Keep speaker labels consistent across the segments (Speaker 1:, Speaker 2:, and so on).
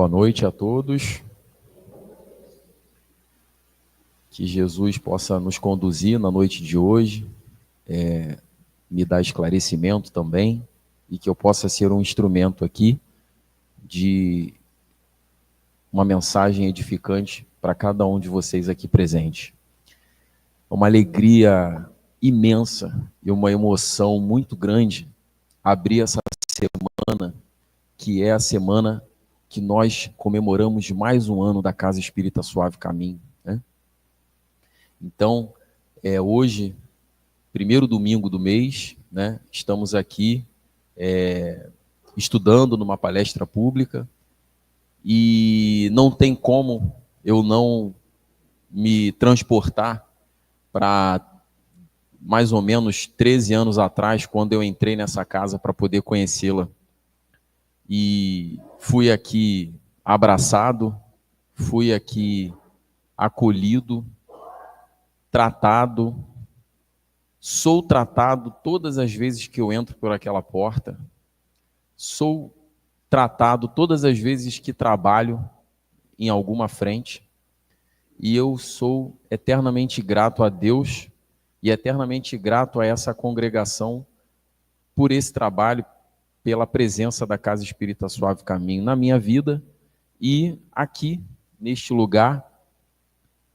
Speaker 1: Boa noite a todos. Que Jesus possa nos conduzir na noite de hoje, me dar esclarecimento também, e que eu possa ser um instrumento aqui de uma mensagem edificante para cada um de vocês aqui presente. É uma alegria imensa e uma emoção muito grande abrir essa semana, que é a semana que nós comemoramos mais um ano da Casa Espírita Suave Caminho, né? Então, hoje, primeiro domingo do mês, né, estamos aqui estudando numa palestra pública e não tem como eu não me transportar para mais ou menos 13 anos atrás, quando eu entrei nessa casa para poder conhecê-la. E fui aqui abraçado, fui aqui acolhido, tratado, sou tratado todas as vezes que eu entro por aquela porta, sou tratado todas as vezes que trabalho em alguma frente, e eu sou eternamente grato a Deus e eternamente grato a essa congregação por esse trabalho, pela presença da Casa Espírita Suave Caminho na minha vida e aqui, neste lugar,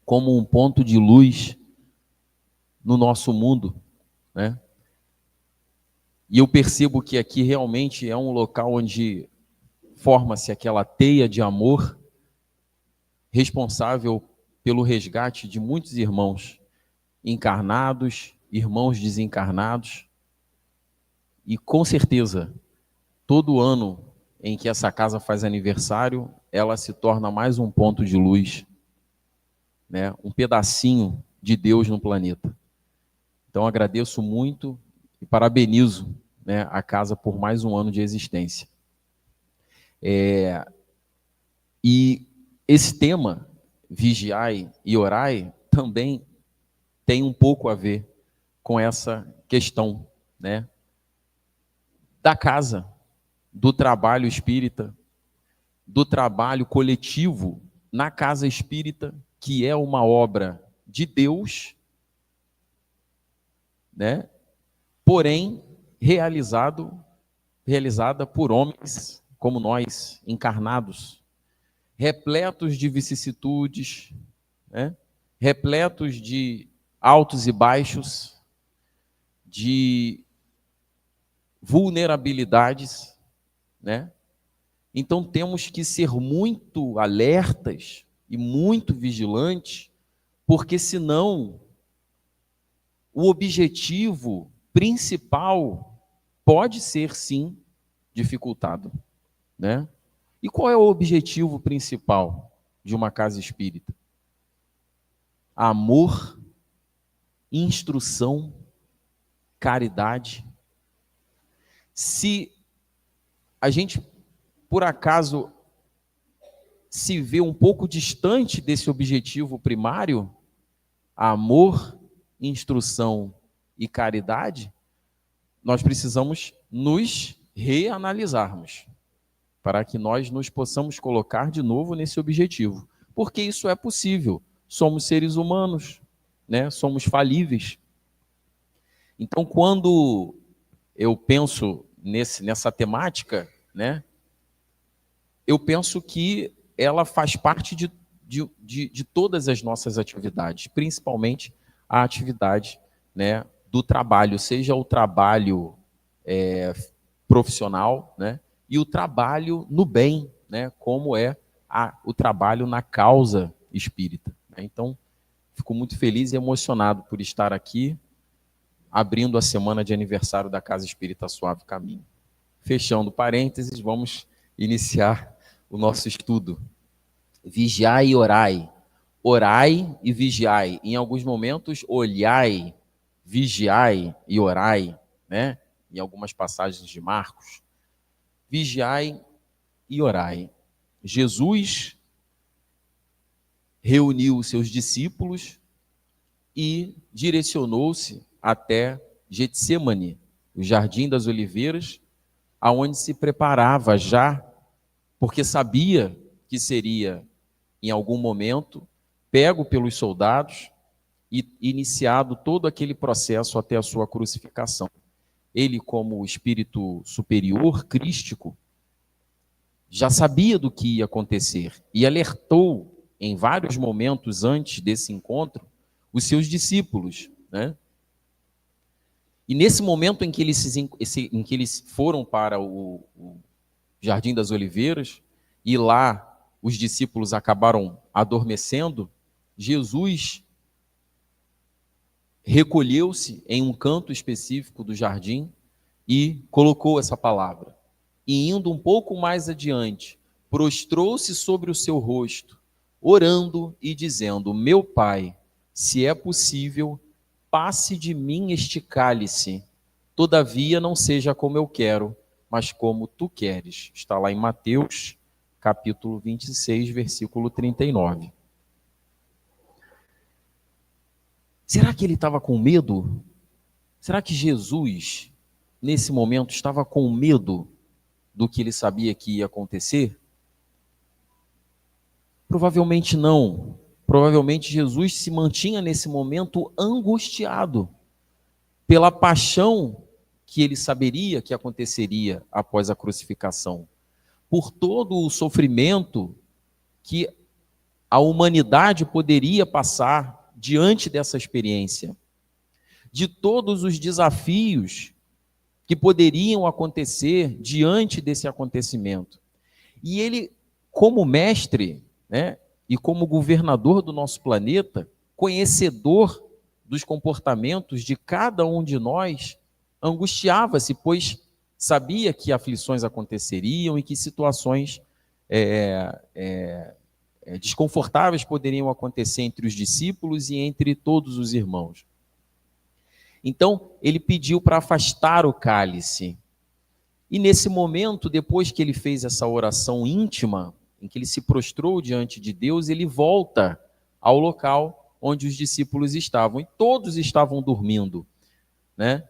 Speaker 1: como um ponto de luz no nosso mundo, né? E eu percebo que aqui realmente é um local onde forma-se aquela teia de amor responsável pelo resgate de muitos irmãos encarnados, irmãos desencarnados. E com certeza, todo ano em que essa casa faz aniversário, ela se torna mais um ponto de luz, né? Um pedacinho de Deus no planeta. Então agradeço muito e parabenizo, né, a casa por mais um ano de existência. E esse tema, vigiai e orai, também tem um pouco a ver com essa questão, né, da casa, do trabalho espírita, do trabalho coletivo na casa espírita, que é uma obra de Deus, né? Porém, realizada por homens como nós, encarnados, repletos de vicissitudes, né? Repletos de altos e baixos, de vulnerabilidades, né? Então temos que ser muito alertas e muito vigilantes, porque senão o objetivo principal pode ser, sim, dificultado, né? E qual é o objetivo principal de uma casa espírita? Amor, instrução, caridade. Se a gente, por acaso, se vê um pouco distante desse objetivo primário, amor, instrução e caridade, nós precisamos nos reanalisarmos para que nós nos possamos colocar de novo nesse objetivo, porque isso é possível. Somos seres humanos, né? Somos falíveis. Então, quando eu penso nessa temática, né, eu penso que ela faz parte de todas as nossas atividades, principalmente a atividade, né, do trabalho, seja o trabalho profissional, né, e o trabalho no bem, né, como é o trabalho na causa espírita. Então, fico muito feliz e emocionado por estar aqui, abrindo a semana de aniversário da Casa Espírita Suave Caminho. Fechando parênteses, vamos iniciar o nosso estudo. Vigiai e orai. Orai e vigiai. Em alguns momentos, olhai, vigiai e orai, né? Em algumas passagens de Marcos. Vigiai e orai. Jesus reuniu os seus discípulos e direcionou-se até Getsêmani, o Jardim das Oliveiras, aonde se preparava já, porque sabia que seria, em algum momento, pego pelos soldados e iniciado todo aquele processo até a sua crucificação. Ele, como espírito superior, crístico, já sabia do que ia acontecer e alertou em vários momentos antes desse encontro os seus discípulos, né? E nesse momento em que eles foram para o Jardim das Oliveiras e lá os discípulos acabaram adormecendo, Jesus recolheu-se em um canto específico do jardim e colocou essa palavra. E indo um pouco mais adiante, prostrou-se sobre o seu rosto, orando e dizendo: Meu Pai, se é possível, passe de mim este cálice, todavia não seja como eu quero, mas como tu queres. Está lá em Mateus, capítulo 26, versículo 39. Será que ele estava com medo? Será que Jesus, nesse momento, estava com medo do que ele sabia que ia acontecer? Provavelmente não. Provavelmente Jesus se mantinha nesse momento angustiado pela paixão que ele saberia que aconteceria após a crucificação, por todo o sofrimento que a humanidade poderia passar diante dessa experiência, de todos os desafios que poderiam acontecer diante desse acontecimento. E ele, como mestre, né, e como governador do nosso planeta, conhecedor dos comportamentos de cada um de nós, angustiava-se, pois sabia que aflições aconteceriam e que situações desconfortáveis poderiam acontecer entre os discípulos e entre todos os irmãos. Então, ele pediu para afastar o cálice. E nesse momento, depois que ele fez essa oração íntima, em que ele se prostrou diante de Deus, ele volta ao local onde os discípulos estavam. E todos estavam dormindo, né?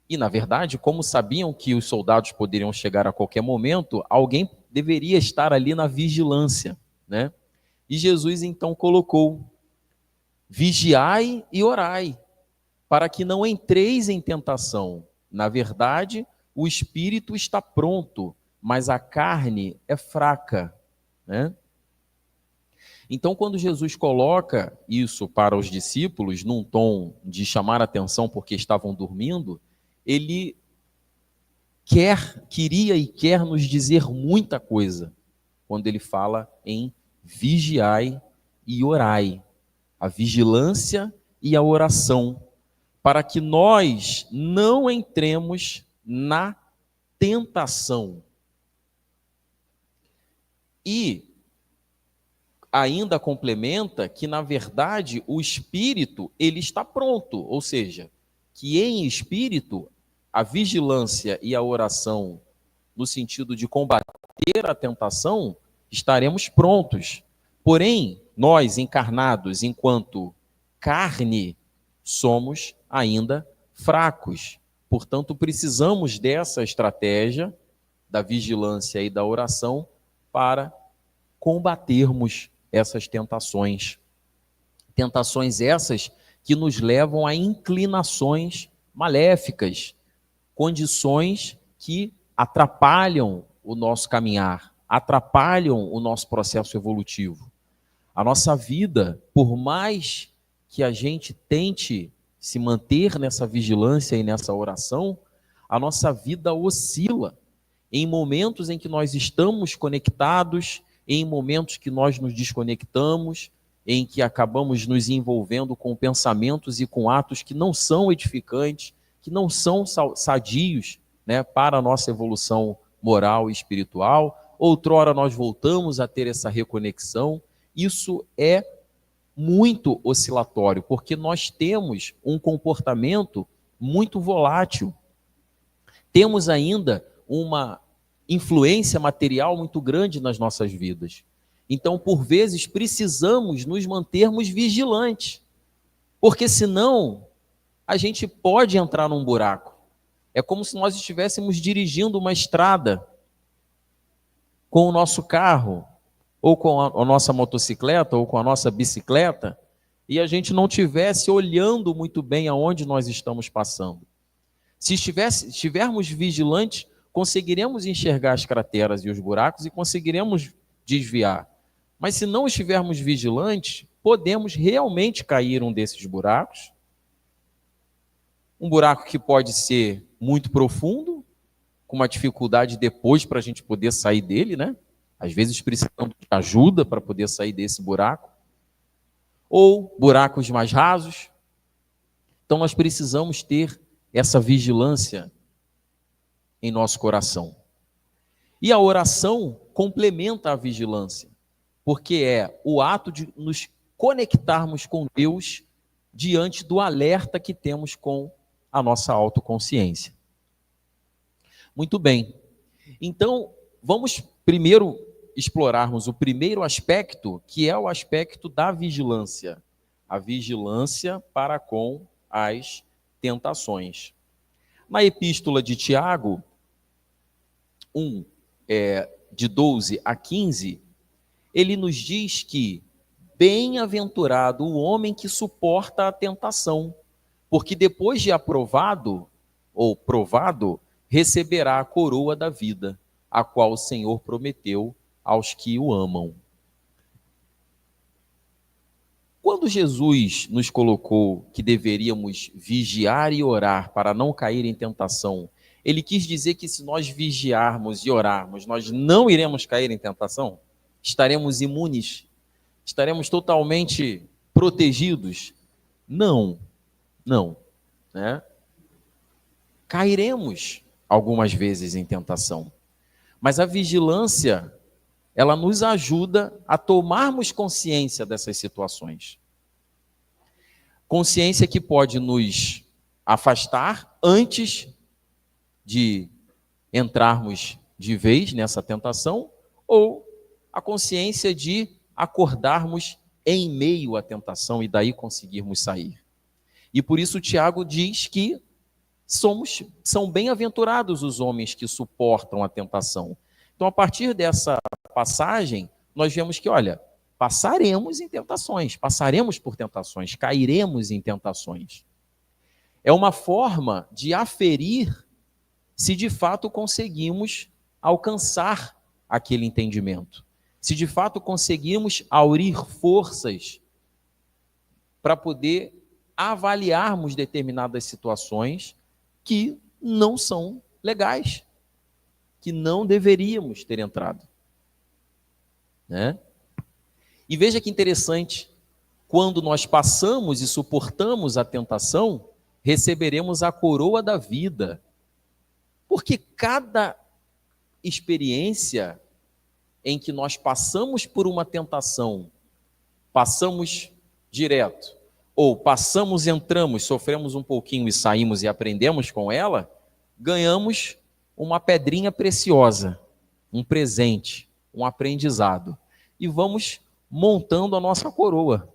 Speaker 1: E, na verdade, como sabiam que os soldados poderiam chegar a qualquer momento, alguém deveria estar ali na vigilância, né? E Jesus, então, colocou: vigiai e orai, para que não entreis em tentação. Na verdade, o espírito está pronto, mas a carne é fraca, né? Então, quando Jesus coloca isso para os discípulos, num tom de chamar a atenção porque estavam dormindo, ele queria e quer nos dizer muita coisa, quando ele fala em vigiai e orai, a vigilância e a oração, para que nós não entremos na tentação. E ainda complementa que, na verdade, o espírito, ele está pronto, ou seja, que em espírito, a vigilância e a oração, no sentido de combater a tentação, estaremos prontos. Porém, nós, encarnados enquanto carne, somos ainda fracos. Portanto, precisamos dessa estratégia da vigilância e da oração para combatermos essas tentações. Tentações essas que nos levam a inclinações maléficas, condições que atrapalham o nosso caminhar, atrapalham o nosso processo evolutivo. A nossa vida, por mais que a gente tente se manter nessa vigilância e nessa oração, a nossa vida oscila em momentos em que nós estamos conectados, em momentos que nós nos desconectamos, em que acabamos nos envolvendo com pensamentos e com atos que não são edificantes, que não são sadios, né, para a nossa evolução moral e espiritual. Outrora nós voltamos a ter essa reconexão. Isso é muito oscilatório, porque nós temos um comportamento muito volátil. Temos ainda uma influência material muito grande nas nossas vidas. Então, por vezes, precisamos nos mantermos vigilantes, porque senão a gente pode entrar num buraco. É como se nós estivéssemos dirigindo uma estrada com o nosso carro ou com a nossa motocicleta, ou com a nossa bicicleta, e a gente não tivesse olhando muito bem aonde nós estamos passando. Se estivermos vigilantes, conseguiremos enxergar as crateras e os buracos e conseguiremos desviar. Mas se não estivermos vigilantes, podemos realmente cair um desses buracos. Um buraco que pode ser muito profundo, com uma dificuldade depois para a gente poder sair dele, né? Às vezes precisamos de ajuda para poder sair desse buraco. Ou buracos mais rasos. Então nós precisamos ter essa vigilância em nosso coração. E a oração complementa a vigilância, porque é o ato de nos conectarmos com Deus diante do alerta que temos com a nossa autoconsciência. Muito bem. Então, vamos primeiro explorarmos o primeiro aspecto, que é o aspecto da vigilância. A vigilância para com as tentações. Na epístola de Tiago, 1, de 12 a 15, ele nos diz que bem-aventurado o homem que suporta a tentação, porque depois de aprovado ou provado, receberá a coroa da vida, a qual o Senhor prometeu aos que o amam. Quando Jesus nos colocou que deveríamos vigiar e orar para não cair em tentação, ele quis dizer que se nós vigiarmos e orarmos, nós não iremos cair em tentação? Estaremos imunes? Estaremos totalmente protegidos? Não, né? Cairemos algumas vezes em tentação, mas a vigilância, ela nos ajuda a tomarmos consciência dessas situações. Consciência que pode nos afastar antes de entrarmos de vez nessa tentação, ou a consciência de acordarmos em meio à tentação e daí conseguirmos sair. E por isso Tiago diz que são bem-aventurados os homens que suportam a tentação. Então, a partir dessa passagem, nós vemos que, olha, passaremos em tentações, passaremos por tentações, cairemos em tentações. É uma forma de aferir se de fato conseguimos alcançar aquele entendimento, se de fato conseguimos aurir forças para poder avaliarmos determinadas situações que não são legais, que não deveríamos ter entrado, né? E veja que interessante, quando nós passamos e suportamos a tentação, receberemos a coroa da vida, porque cada experiência em que nós passamos por uma tentação, passamos direto, ou passamos, entramos, sofremos um pouquinho e saímos e aprendemos com ela, ganhamos uma pedrinha preciosa, um presente, um aprendizado. E vamos montando a nossa coroa,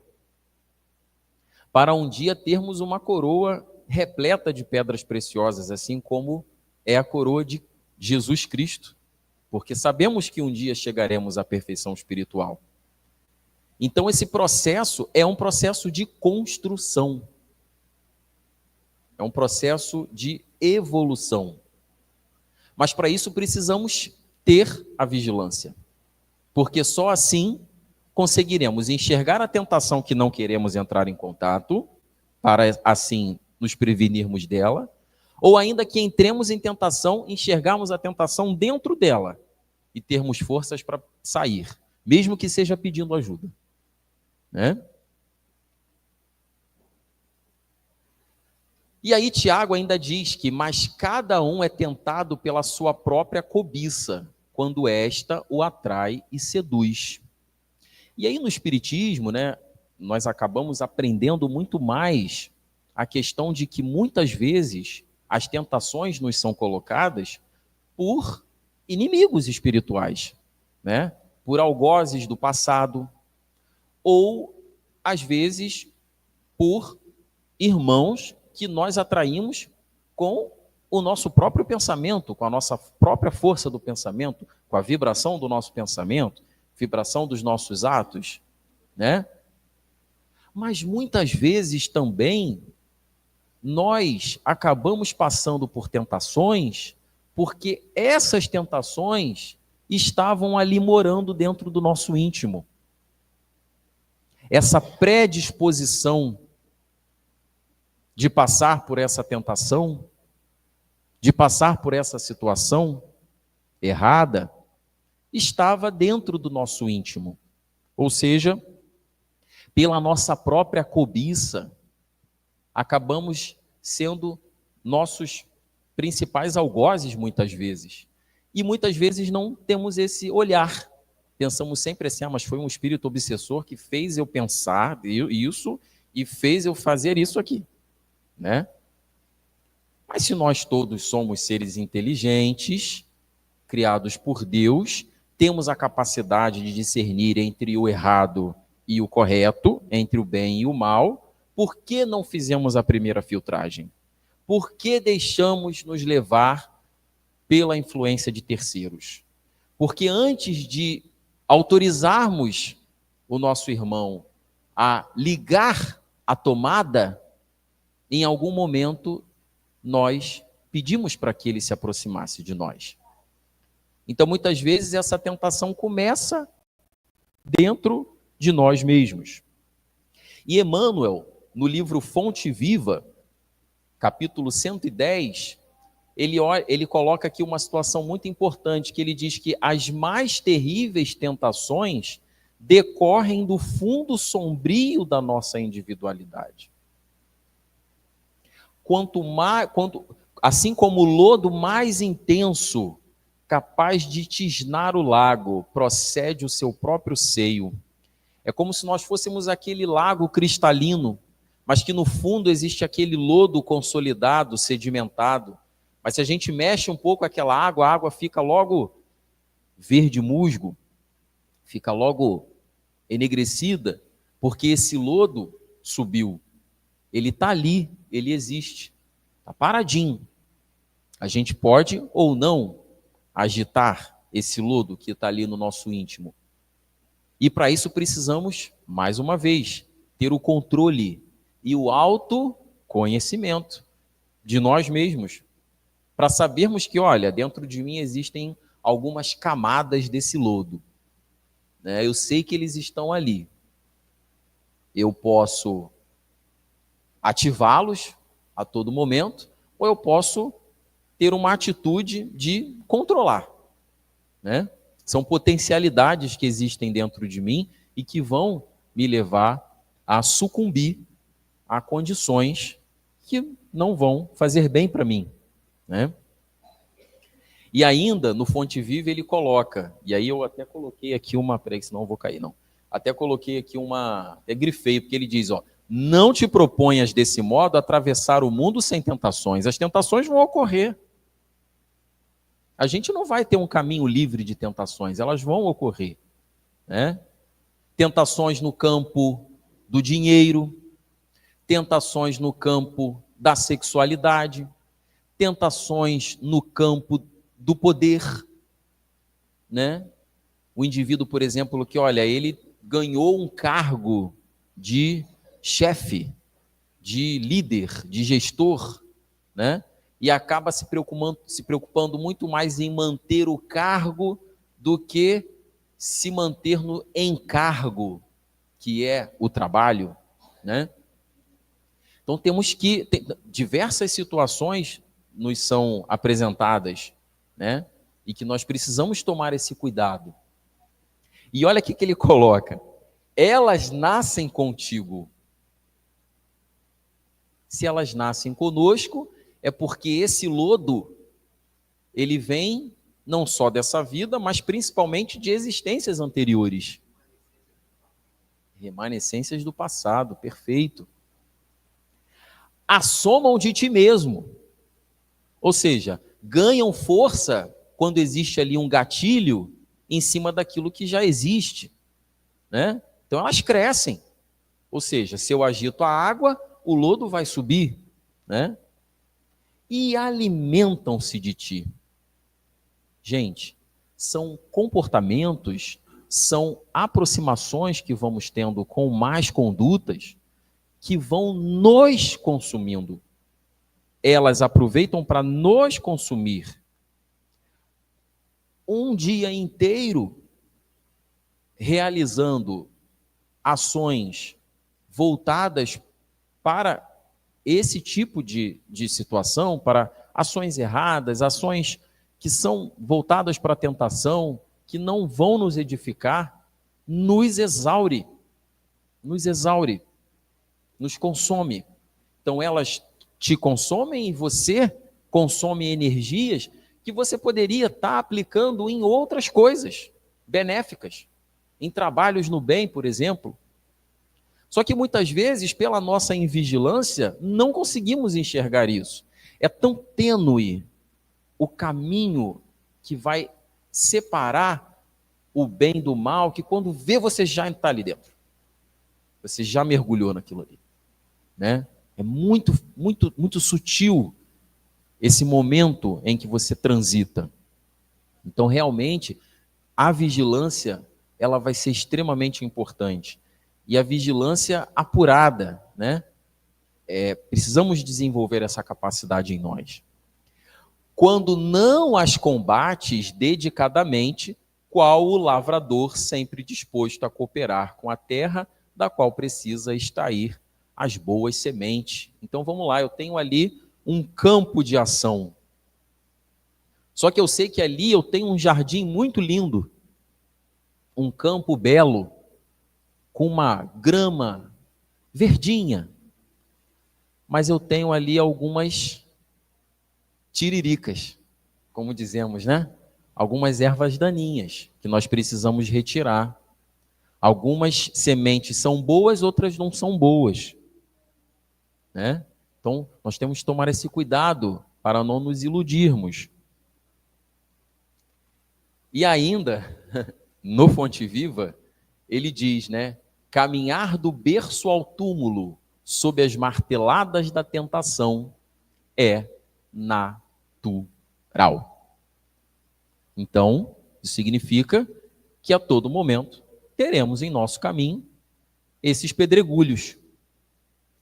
Speaker 1: para um dia termos uma coroa repleta de pedras preciosas, assim como é a coroa de Jesus Cristo, porque sabemos que um dia chegaremos à perfeição espiritual. Então esse processo é um processo de construção, é um processo de evolução. Mas para isso precisamos ter a vigilância, porque só assim conseguiremos enxergar a tentação que não queremos entrar em contato, para assim nos prevenirmos dela, ou ainda que entremos em tentação, enxergarmos a tentação dentro dela e termos forças para sair, mesmo que seja pedindo ajuda, né? E aí Tiago ainda diz que, mas cada um é tentado pela sua própria cobiça, quando esta o atrai e seduz. E aí no Espiritismo, né, nós acabamos aprendendo muito mais a questão de que muitas vezes as tentações nos são colocadas por inimigos espirituais, né? Por algozes do passado, ou às vezes por irmãos que nós atraímos com o nosso próprio pensamento, com a nossa própria força do pensamento, com a vibração do nosso pensamento. vibração dos nossos atos, né? Mas muitas vezes também nós acabamos passando por tentações porque essas tentações estavam ali morando dentro do nosso íntimo. Essa predisposição de passar por essa tentação, de passar por essa situação errada, estava dentro do nosso íntimo. Ou seja, pela nossa própria cobiça, acabamos sendo nossos principais algozes muitas vezes. E muitas vezes não temos esse olhar. Pensamos sempre assim, mas foi um espírito obsessor que fez eu pensar isso e fez eu fazer isso aqui, né? Mas se nós todos somos seres inteligentes, criados por Deus, temos a capacidade de discernir entre o errado e o correto, entre o bem e o mal, por que não fizemos a primeira filtragem? Por que deixamos nos levar pela influência de terceiros? Porque antes de autorizarmos o nosso irmão a ligar a tomada, em algum momento nós pedimos para que ele se aproximasse de nós. Então, muitas vezes, essa tentação começa dentro de nós mesmos. E Emmanuel, no livro Fonte Viva, capítulo 110, ele coloca aqui uma situação muito importante, que ele diz que as mais terríveis tentações decorrem do fundo sombrio da nossa individualidade. Assim como o lodo mais intenso, capaz de tisnar o lago, procede o seu próprio seio. É como se nós fôssemos aquele lago cristalino, mas que no fundo existe aquele lodo consolidado, sedimentado. Mas se a gente mexe um pouco aquela água, a água fica logo verde musgo, fica logo enegrecida, porque esse lodo subiu. Ele está ali, ele existe, está paradinho. A gente pode ou não agitar esse lodo que está ali no nosso íntimo. E para isso precisamos, mais uma vez, ter o controle e o autoconhecimento de nós mesmos, para sabermos que, olha, dentro de mim existem algumas camadas desse lodo, né? Eu sei que eles estão ali. Eu posso ativá-los a todo momento, ou eu posso ter uma atitude de controlar, né? São potencialidades que existem dentro de mim e que vão me levar a sucumbir a condições que não vão fazer bem para mim, né? E ainda, no Fonte Viva, ele coloca, e aí eu até coloquei aqui uma, peraí, senão eu vou cair, não. Até coloquei aqui uma, até grifei, porque ele diz, ó, não te proponhas desse modo atravessar o mundo sem tentações. As tentações vão ocorrer. A gente não vai ter um caminho livre de tentações, elas vão ocorrer, né? Tentações no campo do dinheiro, tentações no campo da sexualidade, tentações no campo do poder, né? O indivíduo, por exemplo, que, olha, ele ganhou um cargo de chefe, de líder, de gestor, né? E acaba se preocupando muito mais em manter o cargo do que se manter no encargo, que é o trabalho, né? Então temos que, diversas situações nos são apresentadas, né? E que nós precisamos tomar esse cuidado. E olha o que ele coloca: elas nascem contigo. Se elas nascem conosco, é porque esse lodo, ele vem não só dessa vida, mas principalmente de existências anteriores. Remanescências do passado, perfeito. Assomam de ti mesmo. Ou seja, ganham força quando existe ali um gatilho em cima daquilo que já existe, né? Então elas crescem. Ou seja, se eu agito a água, o lodo vai subir, né? E alimentam-se de ti. Gente, são comportamentos, são aproximações que vamos tendo com más condutas que vão nos consumindo. Elas aproveitam para nos consumir. Um dia inteiro realizando ações voltadas para esse tipo de situação, para ações erradas, ações que são voltadas para a tentação, que não vão nos edificar, nos exaure, nos consome. Então elas te consomem e você consome energias que você poderia estar aplicando em outras coisas benéficas, em trabalhos no bem, por exemplo. Só que muitas vezes, pela nossa invigilância, não conseguimos enxergar isso. É tão tênue o caminho que vai separar o bem do mal, que quando vê, você já está ali dentro. Você já mergulhou naquilo ali, né? É muito, muito, muito sutil esse momento em que você transita. Então, realmente, a vigilância, ela vai ser extremamente importante. E a vigilância apurada, né? Precisamos desenvolver essa capacidade em nós. Quando não as combates dedicadamente, qual o lavrador sempre disposto a cooperar com a terra, da qual precisa extrair as boas sementes. Então vamos lá, eu tenho ali um campo de ação. Só que eu sei que ali eu tenho um jardim muito lindo, um campo belo, com uma grama verdinha, mas eu tenho ali algumas tiriricas, como dizemos, né? Algumas ervas daninhas que nós precisamos retirar. Algumas sementes são boas, outras não são boas, né? Então, nós temos que tomar esse cuidado para não nos iludirmos. E ainda, no Fonte Viva, ele diz, né? Caminhar do berço ao túmulo, sob as marteladas da tentação, é natural. Então, isso significa que a todo momento teremos em nosso caminho esses pedregulhos,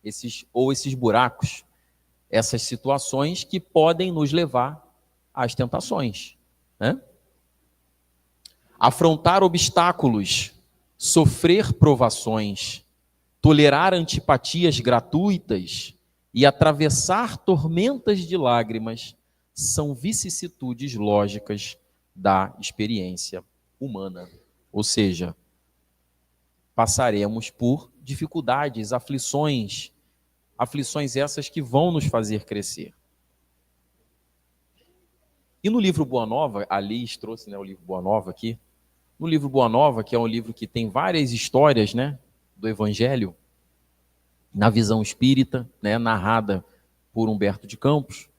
Speaker 1: esses buracos, essas situações que podem nos levar às tentações, né? Afrontar obstáculos, sofrer provações, tolerar antipatias gratuitas e atravessar tormentas de lágrimas são vicissitudes lógicas da experiência humana. Ou seja, passaremos por dificuldades, aflições essas que vão nos fazer crescer. E no livro Boa Nova, a Liz trouxe, né, o livro Boa Nova aqui. No livro Boa Nova, que é um livro que tem várias histórias, né, do Evangelho, na visão espírita, né, narrada por Humberto de Campos.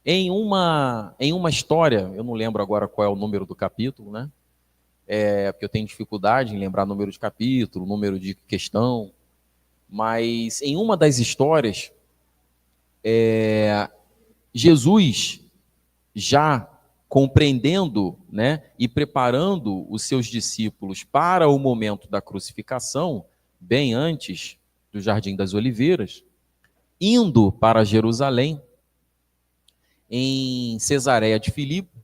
Speaker 1: Em uma história, eu não lembro agora qual é o número do capítulo, né? Porque eu tenho dificuldade em lembrar número de capítulo, número de questão, mas em uma das histórias, Jesus, já compreendendo, né, e preparando os seus discípulos para o momento da crucificação, bem antes do Jardim das Oliveiras, indo para Jerusalém, em Cesareia de Filipe,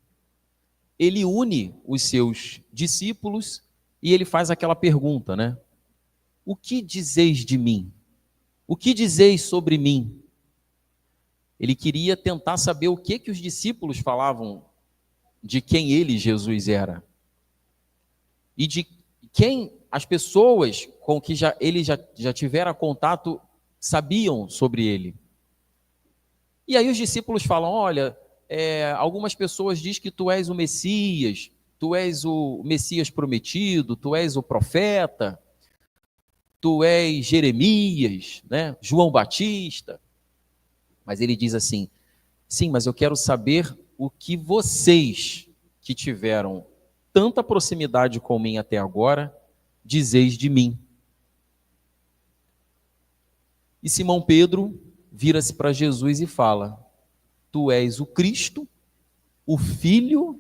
Speaker 1: ele une os seus discípulos e ele faz aquela pergunta, né? O que dizeis de mim? O que dizeis sobre mim? Ele queria tentar saber o que os discípulos falavam de quem ele, Jesus, era. E de quem as pessoas com que ele já tivera contato sabiam sobre ele. E aí os discípulos falam, olha, algumas pessoas dizem que tu és o Messias, tu és o Messias prometido, tu és o profeta, tu és Jeremias, né? João Batista. Mas ele diz assim, sim, mas eu quero saber o que vocês que tiveram tanta proximidade com mim até agora, dizeis de mim. E Simão Pedro vira-se para Jesus e fala, tu és o Cristo, o Filho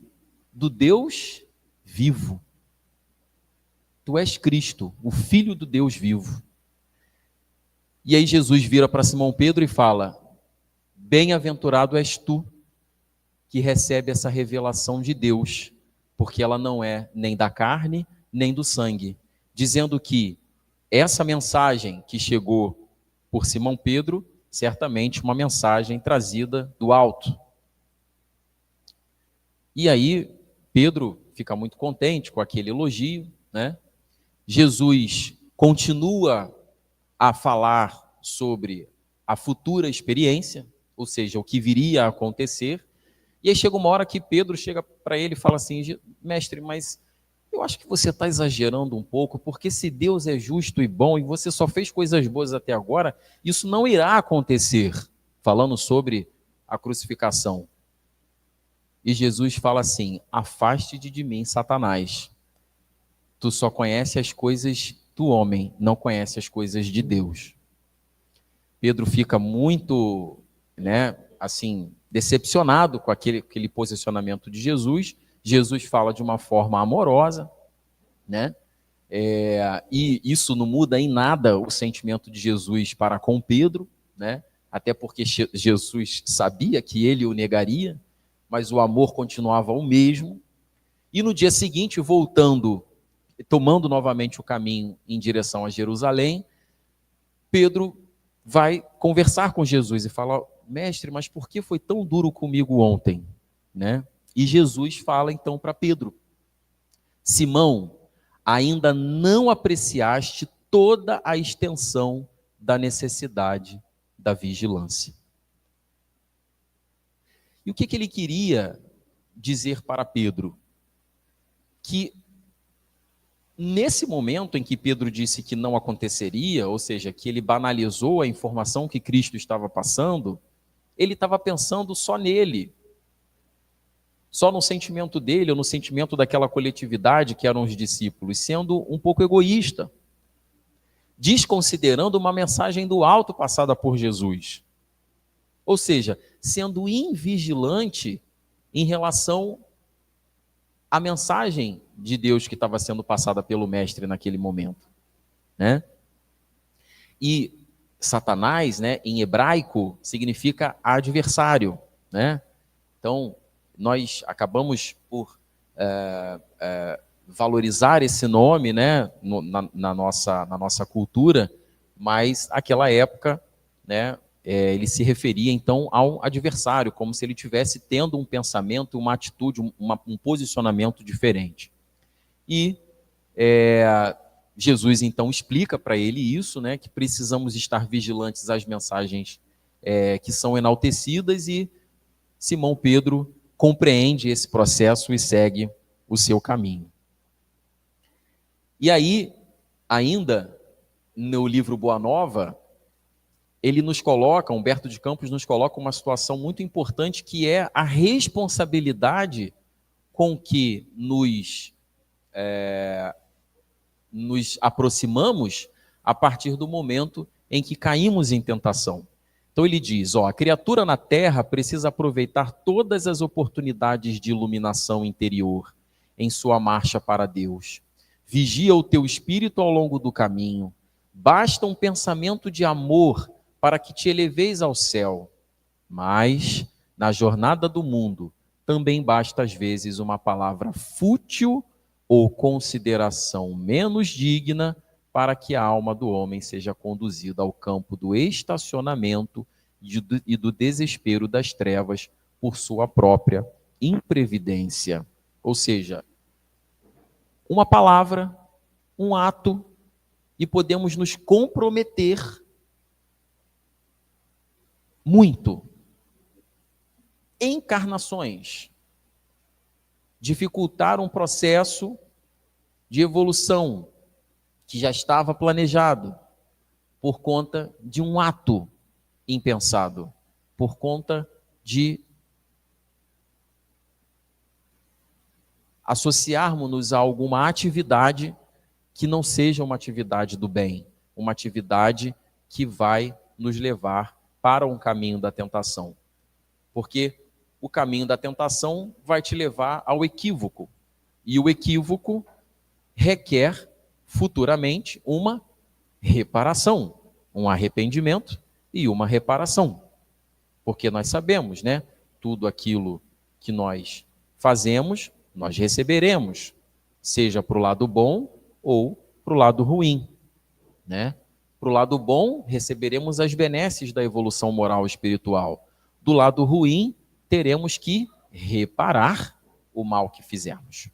Speaker 1: do Deus vivo. tu és Cristo, o Filho do Deus vivo. E aí Jesus vira para Simão Pedro e fala: bem-aventurado és tu, que recebe essa revelação de Deus, porque ela não é nem da carne, nem do sangue. Dizendo que essa mensagem que chegou por Simão Pedro, certamente uma mensagem trazida do alto. E aí, Pedro fica muito contente com aquele elogio, né? Jesus continua a falar sobre a futura experiência, ou seja, o que viria a acontecer. E aí chega uma hora que Pedro chega para ele e fala assim: mestre, mas eu acho que você está exagerando um pouco, porque se Deus é justo e bom e você só fez coisas boas até agora, isso não irá acontecer, falando sobre a crucificação. E Jesus fala assim: afaste-te de mim, Satanás. Tu só conhece as coisas do homem, não conhece as coisas de Deus. Pedro fica muito, assim, decepcionado com aquele posicionamento de Jesus. Jesus fala de uma forma amorosa, né? E isso não muda em nada o sentimento de Jesus para com Pedro, né? Até porque Jesus sabia que ele o negaria, mas o amor continuava o mesmo. E no dia seguinte, tomando novamente o caminho em direção a Jerusalém, Pedro vai conversar com Jesus e fala: mestre, mas por que foi tão duro comigo ontem? Né? E Jesus fala então para Pedro: Simão, ainda não apreciaste toda a extensão da necessidade da vigilância. E o que ele queria dizer para Pedro? Que nesse momento em que Pedro disse que não aconteceria, ou seja, que ele banalizou a informação que Cristo estava passando, ele estava pensando só nele, só no sentimento dele, ou no sentimento daquela coletividade que eram os discípulos, sendo um pouco egoísta, desconsiderando uma mensagem do alto passada por Jesus. Ou seja, sendo invigilante em relação à mensagem de Deus que estava sendo passada pelo mestre naquele momento, né? E Satanás, né, em hebraico, significa adversário, né? Então, nós acabamos por valorizar esse nome, né, na nossa cultura, mas naquela época, né, ele se referia então ao adversário, como se ele estivesse tendo um pensamento, uma atitude, um posicionamento diferente. E Jesus então explica para ele isso, né, que precisamos estar vigilantes às mensagens que são enaltecidas, e Simão Pedro compreende esse processo e segue o seu caminho. E aí, ainda no livro Boa Nova, ele nos coloca, Humberto de Campos nos coloca uma situação muito importante, que é a responsabilidade com que nos aproximamos a partir do momento em que caímos em tentação. Então ele diz, a criatura na terra precisa aproveitar todas as oportunidades de iluminação interior em sua marcha para Deus. Vigia o teu espírito ao longo do caminho. Basta um pensamento de amor para que te eleveis ao céu. Mas, na jornada do mundo, também basta às vezes uma palavra fútil ou consideração menos digna para que a alma do homem seja conduzida ao campo do estacionamento e do desespero das trevas por sua própria imprevidência. Ou seja, uma palavra, um ato, e podemos nos comprometer muito. Encarnações. Dificultar um processo de evolução que já estava planejado por conta de um ato impensado, por conta de associarmos-nos a alguma atividade que não seja uma atividade do bem, uma atividade que vai nos levar para um caminho da tentação. Porque o caminho da tentação vai te levar ao equívoco. E o equívoco requer futuramente uma reparação, um arrependimento e uma reparação. Porque nós sabemos, né? Tudo aquilo que nós fazemos, nós receberemos, seja para o lado bom ou para o lado ruim, né? Para o lado bom, receberemos as benesses da evolução moral e espiritual. Do lado ruim, teremos que reparar o mal que fizemos,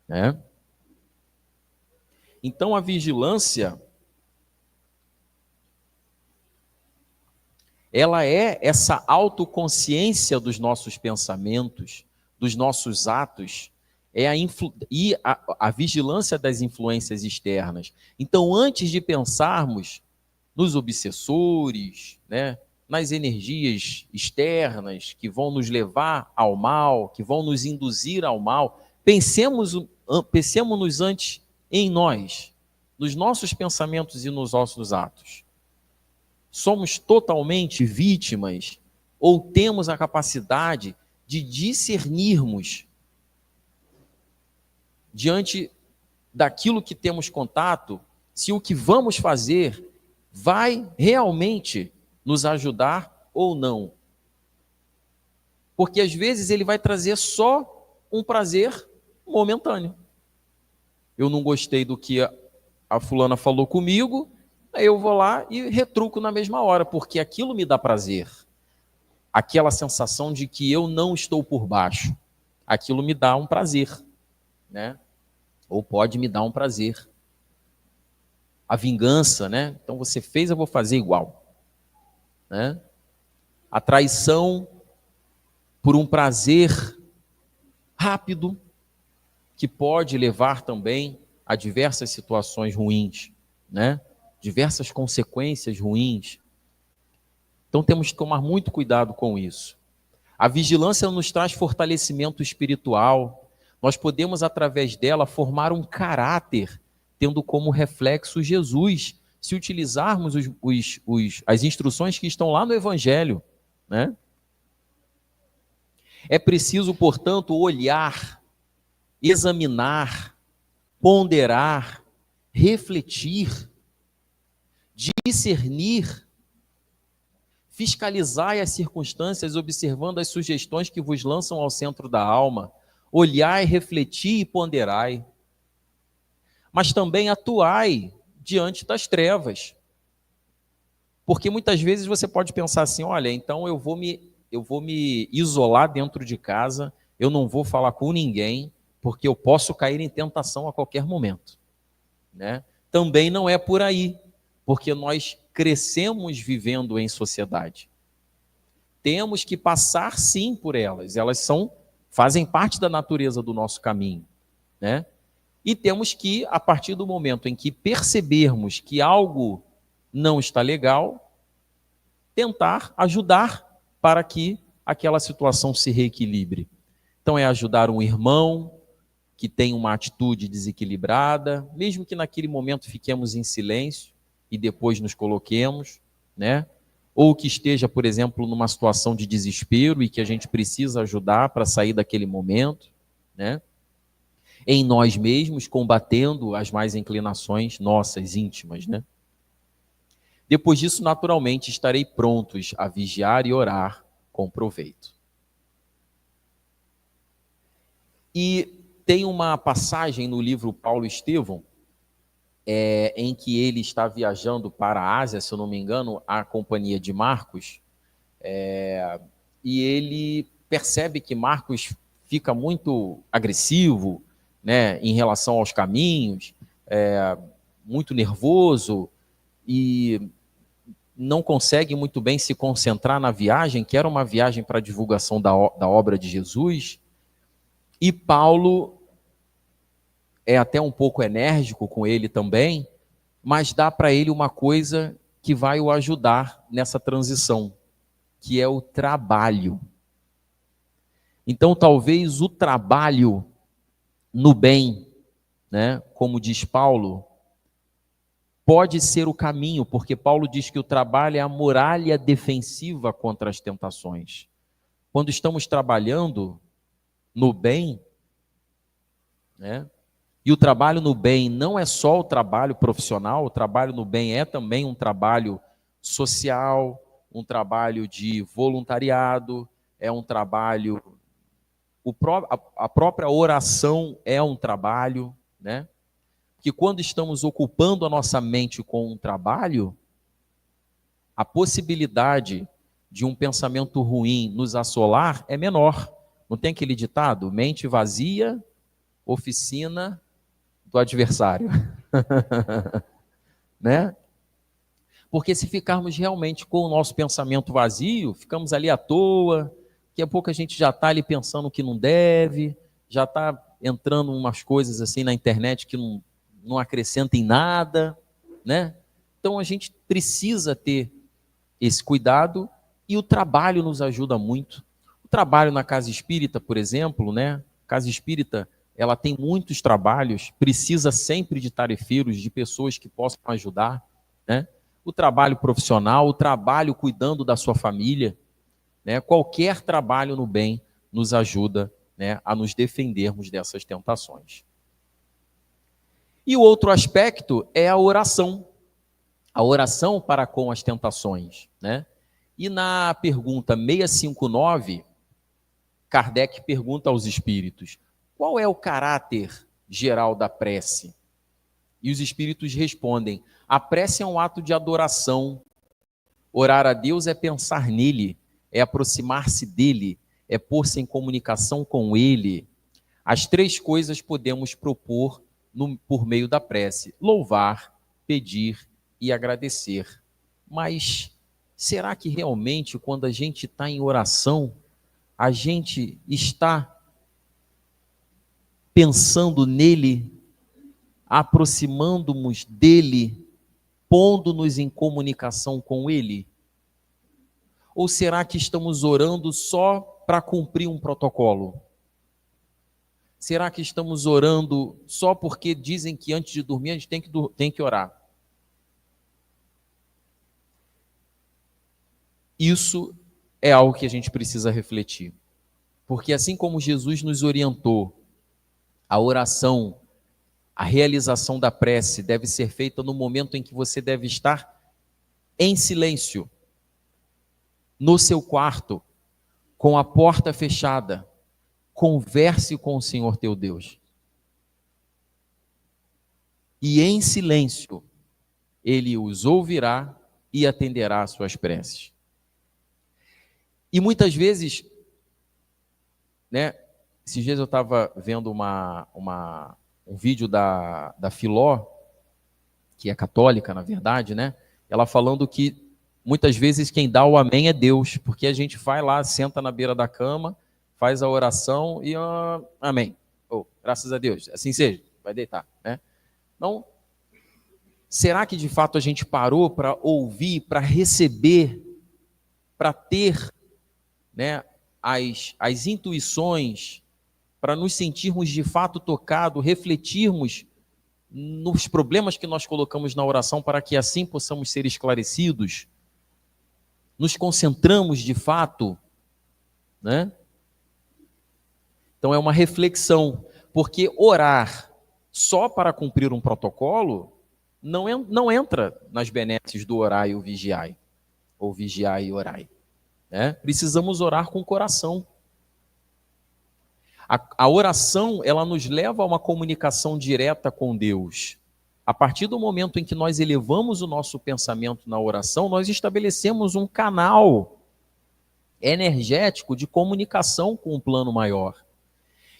Speaker 1: né? Então, a vigilância, ela é essa autoconsciência dos nossos pensamentos, dos nossos atos, e a vigilância das influências externas. Então, antes de pensarmos nos obsessores, né, nas energias externas que vão nos levar ao mal, que vão nos induzir ao mal, pensemos antes em nós, nos nossos pensamentos e nos nossos atos. Somos totalmente vítimas ou temos a capacidade de discernirmos diante daquilo que temos contato, se o que vamos fazer vai realmente nos ajudar ou não. Porque às vezes ele vai trazer só um prazer momentâneo. Eu não gostei do que a fulana falou comigo, aí eu vou lá e retruco na mesma hora, porque aquilo me dá prazer. Aquela sensação de que eu não estou por baixo, aquilo me dá um prazer, né? Ou pode me dar um prazer. A vingança, né? Então você fez, eu vou fazer igual, né? A traição por um prazer rápido, que pode levar também a diversas situações ruins, né? Diversas consequências ruins. Então temos que tomar muito cuidado com isso. A vigilância nos traz fortalecimento espiritual. Nós podemos, através dela, formar um caráter, tendo como reflexo Jesus, se utilizarmos as instruções que estão lá no Evangelho, né? É preciso, portanto, olhar, examinar, ponderar, refletir, discernir, fiscalizai as circunstâncias, observando as sugestões que vos lançam ao centro da alma. Olhai, refleti e ponderai. Mas também atuai diante das trevas. Porque muitas vezes você pode pensar assim, olha, então eu vou me isolar dentro de casa, eu não vou falar com ninguém, porque eu posso cair em tentação a qualquer momento, né? Também não é por aí, porque nós crescemos vivendo em sociedade. Temos que passar sim por elas, fazem parte da natureza do nosso caminho, né? E temos que, a partir do momento em que percebermos que algo não está legal, tentar ajudar para que aquela situação se reequilibre. Então é ajudar um irmão que tem uma atitude desequilibrada, mesmo que naquele momento fiquemos em silêncio e depois nos coloquemos, né? Ou que esteja, por exemplo, numa situação de desespero e que a gente precisa ajudar para sair daquele momento, né? Em nós mesmos, combatendo as más inclinações nossas, íntimas, né? Depois disso, naturalmente, estarei prontos a vigiar e orar com proveito. E tem uma passagem no livro Paulo Estevão, em que ele está viajando para a Ásia, se eu não me engano, a companhia de Marcos, e ele percebe que Marcos fica muito agressivo, né, em relação aos caminhos, muito nervoso, e não consegue muito bem se concentrar na viagem, que era uma viagem para a divulgação da obra de Jesus. E Paulo é até um pouco enérgico com ele também, mas dá para ele uma coisa que vai o ajudar nessa transição, que é o trabalho. Então, talvez o trabalho no bem, né, como diz Paulo, pode ser o caminho, porque Paulo diz que o trabalho é a muralha defensiva contra as tentações. Quando estamos trabalhando no bem, né, E o trabalho no bem não é só o trabalho profissional, o trabalho no bem é também um trabalho social, um trabalho de voluntariado, é um trabalho. A própria oração é um trabalho, né? Que quando estamos ocupando a nossa mente com um trabalho, a possibilidade de um pensamento ruim nos assolar é menor. Não tem aquele ditado? Mente vazia, oficina do adversário. Né? Porque se ficarmos realmente com o nosso pensamento vazio, ficamos ali à toa, daqui a pouco a gente já está ali pensando que não deve, já está entrando umas coisas assim na internet que não acrescentem nada, né? Então a gente precisa ter esse cuidado e o trabalho nos ajuda muito. O trabalho na casa espírita, por exemplo, né? Casa espírita, ela tem muitos trabalhos, precisa sempre de tarefeiros, de pessoas que possam ajudar, né? O trabalho profissional, o trabalho cuidando da sua família, né? Qualquer trabalho no bem nos ajuda, né, a nos defendermos dessas tentações. E o outro aspecto é a oração para com as tentações, né? E na pergunta 659, Kardec pergunta aos espíritos: qual é o caráter geral da prece? E os espíritos respondem: a prece é um ato de adoração. Orar a Deus é pensar nele, é aproximar-se dele, é pôr-se em comunicação com ele. As três coisas podemos propor por meio da prece: louvar, pedir e agradecer. Mas será que realmente, quando a gente está em oração, a gente está pensando nele, aproximando-nos dele, pondo-nos em comunicação com ele? Ou será que estamos orando só para cumprir um protocolo? Será que estamos orando só porque dizem que antes de dormir a gente tem que orar? Isso é algo que a gente precisa refletir. Porque assim como Jesus nos orientou, a oração, a realização da prece deve ser feita no momento em que você deve estar em silêncio, no seu quarto, com a porta fechada. Converse com o Senhor teu Deus. E em silêncio, ele os ouvirá e atenderá às suas preces. E muitas vezes, né, esses dias eu estava vendo um vídeo da Filó, que é católica, na verdade, né? Ela falando que muitas vezes quem dá o amém é Deus, porque a gente vai lá, senta na beira da cama, faz a oração e amém. Oh, graças a Deus, assim seja, vai deitar, né? Então, será que de fato a gente parou para ouvir, para receber, para ter, né, as intuições, para nos sentirmos de fato tocados, refletirmos nos problemas que nós colocamos na oração para que assim possamos ser esclarecidos? Nos concentramos de fato, né? Então é uma reflexão, porque orar só para cumprir um protocolo não entra nas benesses do orai ou vigiai, ou vigiai e orai, né? Precisamos orar com o coração. A oração, ela nos leva a uma comunicação direta com Deus. A partir do momento em que nós elevamos o nosso pensamento na oração, nós estabelecemos um canal energético de comunicação com o plano maior.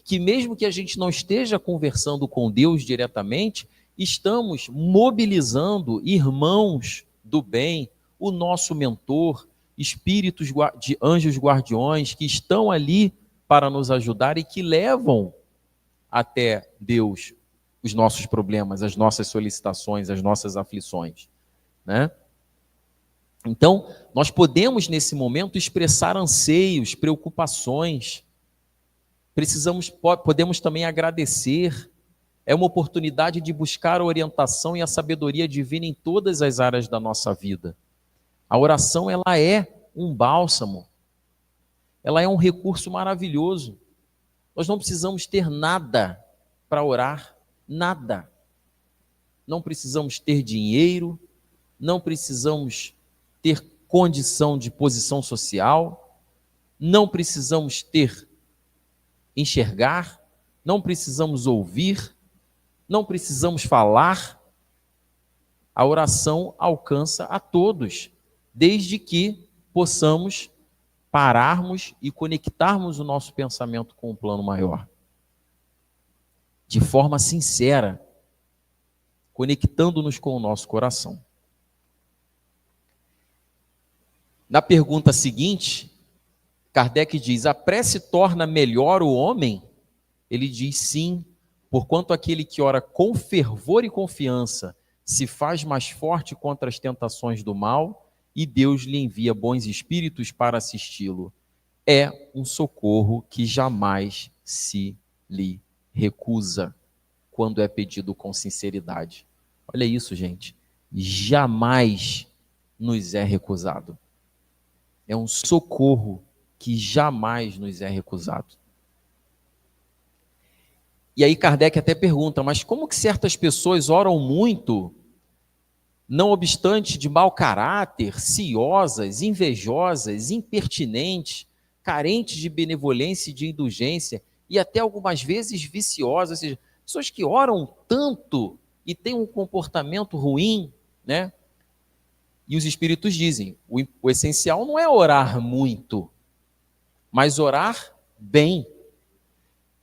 Speaker 1: Que mesmo que a gente não esteja conversando com Deus diretamente, estamos mobilizando irmãos do bem, o nosso mentor, espíritos de anjos guardiões que estão ali para nos ajudar e que levam até Deus os nossos problemas, as nossas solicitações, as nossas aflições, né? Então, nós podemos nesse momento expressar anseios, preocupações. Podemos também agradecer. É uma oportunidade de buscar a orientação e a sabedoria divina em todas as áreas da nossa vida. A oração, ela é um bálsamo. Ela é um recurso maravilhoso. Nós não precisamos ter nada para orar, Nada. Não precisamos ter dinheiro, não precisamos ter condição de posição social, não precisamos enxergar, não precisamos ouvir, não precisamos falar. A oração alcança a todos, desde que possamos pararmos e conectarmos o nosso pensamento com o plano maior. De forma sincera, conectando-nos com o nosso coração. Na pergunta seguinte, Kardec diz: a prece torna melhor o homem? Ele diz sim, porquanto aquele que ora com fervor e confiança se faz mais forte contra as tentações do mal, e Deus lhe envia bons espíritos para assisti-lo. É um socorro que jamais se lhe recusa, quando é pedido com sinceridade. Olha isso, gente. Jamais nos é recusado. É um socorro que jamais nos é recusado. E aí Kardec até pergunta, mas como que certas pessoas oram muito, não obstante de mau caráter, ciosas, invejosas, impertinentes, carentes de benevolência e de indulgência, e até algumas vezes viciosas, ou seja, pessoas que oram tanto e têm um comportamento ruim, né? E os espíritos dizem, o essencial não é orar muito, mas orar bem.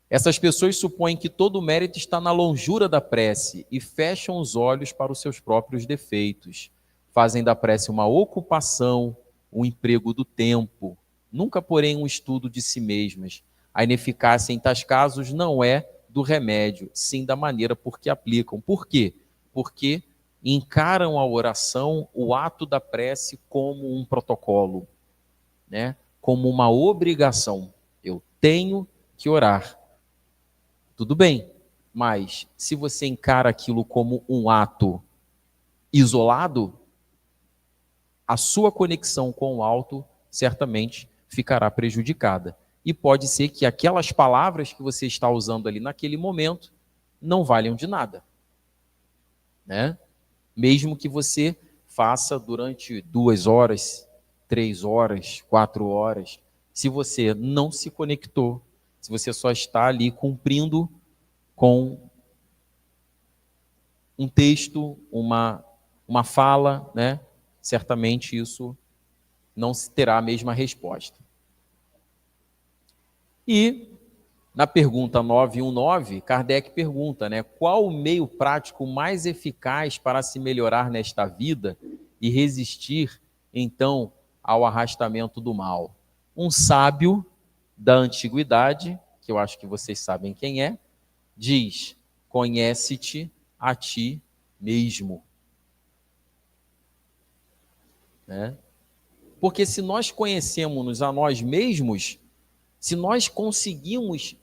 Speaker 1: Essas pessoas supõem que todo o mérito está na longura da prece e fecham os olhos para os seus próprios defeitos. Fazem da prece uma ocupação, um emprego do tempo, nunca, porém, um estudo de si mesmas. A ineficácia em tais casos não é do remédio, sim da maneira por que aplicam. Por quê? Porque encaram a oração, o ato da prece, como um protocolo, né? Como uma obrigação. Eu tenho que orar. Tudo bem, mas se você encara aquilo como um ato isolado, a sua conexão com o alto certamente ficará prejudicada. E pode ser que aquelas palavras que você está usando ali naquele momento não valham de nada, né? Mesmo que você faça durante 2 horas, 3 horas, 4 horas, se você não se conectou, se você só está ali cumprindo com um texto, uma fala, né? Certamente isso não se terá a mesma resposta. E na pergunta 919, Kardec pergunta, né, qual o meio prático mais eficaz para se melhorar nesta vida e resistir, então, ao arrastamento do mal? Um sábio da antiguidade, que eu acho que vocês sabem quem é, diz: conhece-te a ti mesmo. Né? Porque se nós conhecemos a nós mesmos, se nós conseguimos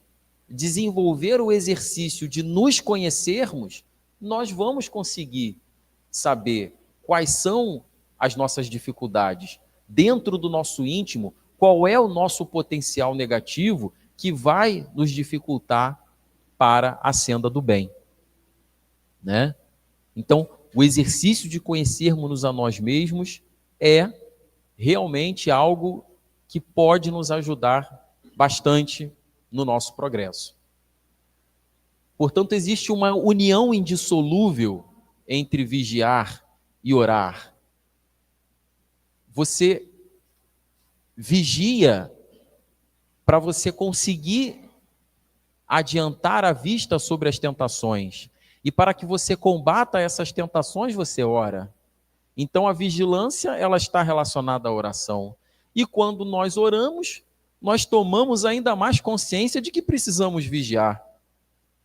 Speaker 1: desenvolver o exercício de nos conhecermos, nós vamos conseguir saber quais são as nossas dificuldades dentro do nosso íntimo, qual é o nosso potencial negativo que vai nos dificultar para a senda do bem, né? Então, o exercício de conhecermos a nós mesmos é realmente algo que pode nos ajudar bastante no nosso progresso. Portanto, existe uma união indissolúvel entre vigiar e orar. Você vigia para você conseguir adiantar a vista sobre as tentações. E para que você combata essas tentações, você ora. Então, a vigilância, ela está relacionada à oração. E quando nós oramos, nós tomamos ainda mais consciência de que precisamos vigiar.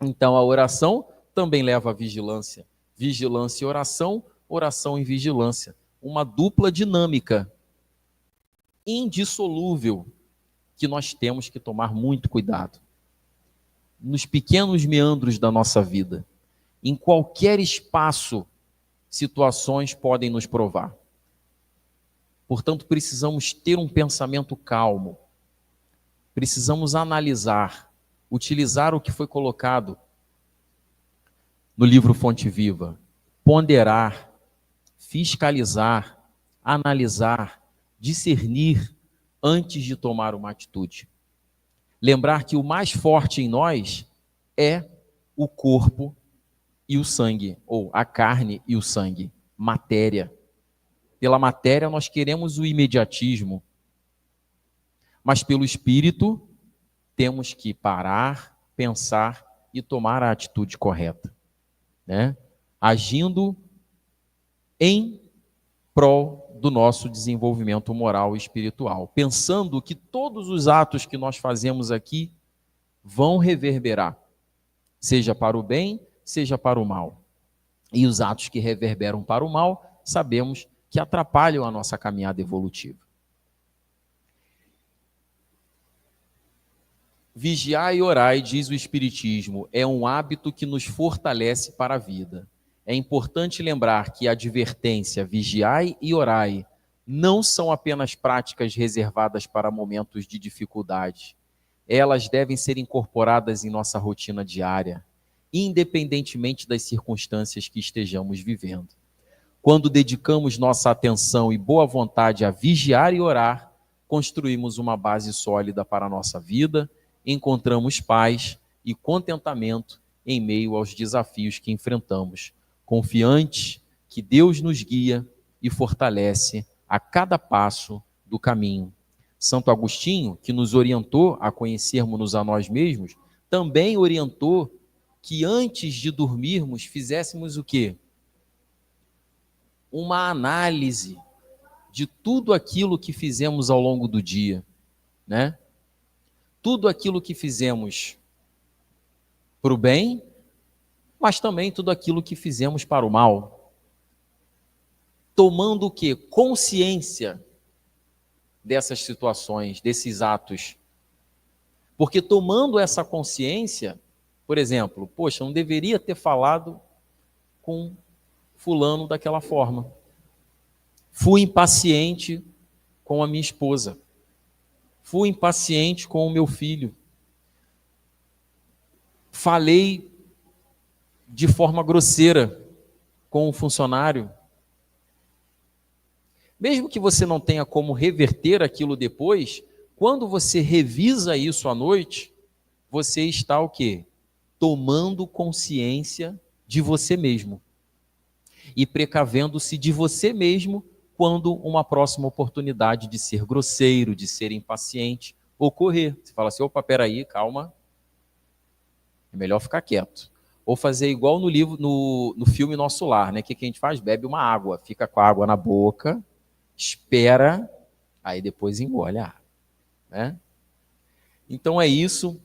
Speaker 1: Então, a oração também leva à vigilância. Vigilância e oração, oração e vigilância. Uma dupla dinâmica, indissolúvel, que nós temos que tomar muito cuidado. Nos pequenos meandros da nossa vida, em qualquer espaço, situações podem nos provar. Portanto, precisamos ter um pensamento calmo. Precisamos analisar, utilizar o que foi colocado no livro Fonte Viva. Ponderar, fiscalizar, analisar, discernir antes de tomar uma atitude. Lembrar que o mais forte em nós é o corpo e o sangue, ou a carne e o sangue, matéria. Pela matéria nós queremos o imediatismo, mas pelo espírito temos que parar, pensar e tomar a atitude correta, né? Agindo em prol do nosso desenvolvimento moral e espiritual, pensando que todos os atos que nós fazemos aqui vão reverberar, seja para o bem, seja para o mal. E os atos que reverberam para o mal, sabemos que atrapalham a nossa caminhada evolutiva. Vigiar e orar, diz o Espiritismo, é um hábito que nos fortalece para a vida. É importante lembrar que a advertência, vigiai e orai, não são apenas práticas reservadas para momentos de dificuldade. Elas devem ser incorporadas em nossa rotina diária, independentemente das circunstâncias que estejamos vivendo. Quando dedicamos nossa atenção e boa vontade a vigiar e orar, construímos uma base sólida para a nossa vida, encontramos paz e contentamento em meio aos desafios que enfrentamos, confiantes que Deus nos guia e fortalece a cada passo do caminho. Santo Agostinho, que nos orientou a conhecermos-nos a nós mesmos, também orientou que antes de dormirmos fizéssemos o quê? Uma análise de tudo aquilo que fizemos ao longo do dia, né? Tudo aquilo que fizemos para o bem, mas também tudo aquilo que fizemos para o mal. Tomando o quê? Consciência dessas situações, desses atos. Porque tomando essa consciência, por exemplo, poxa, não deveria ter falado com fulano daquela forma. Fui impaciente com a minha esposa. Fui impaciente com o meu filho. Falei de forma grosseira com o funcionário. Mesmo que você não tenha como reverter aquilo depois, quando você revisa isso à noite, você está o quê? Tomando consciência de você mesmo. E precavendo-se de você mesmo quando uma próxima oportunidade de ser grosseiro, de ser impaciente, ocorrer. Você fala assim, opa, peraí, calma, é melhor ficar quieto. Ou fazer igual no filme Nosso Lar, né? O que a gente faz? Bebe uma água, fica com a água na boca, espera, aí depois engole a água, né? Então é isso,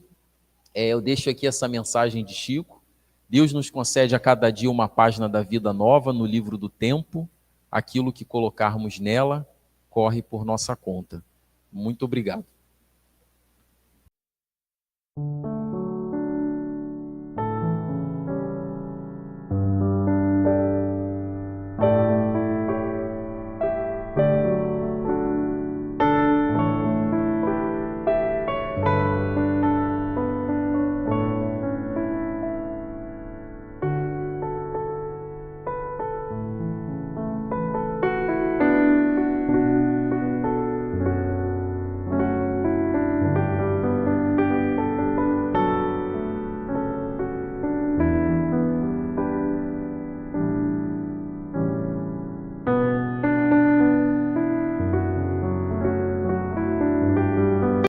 Speaker 1: eu deixo aqui essa mensagem de Chico. Deus nos concede a cada dia uma página da vida nova no livro do tempo. Aquilo que colocarmos nela corre por nossa conta. Muito obrigado.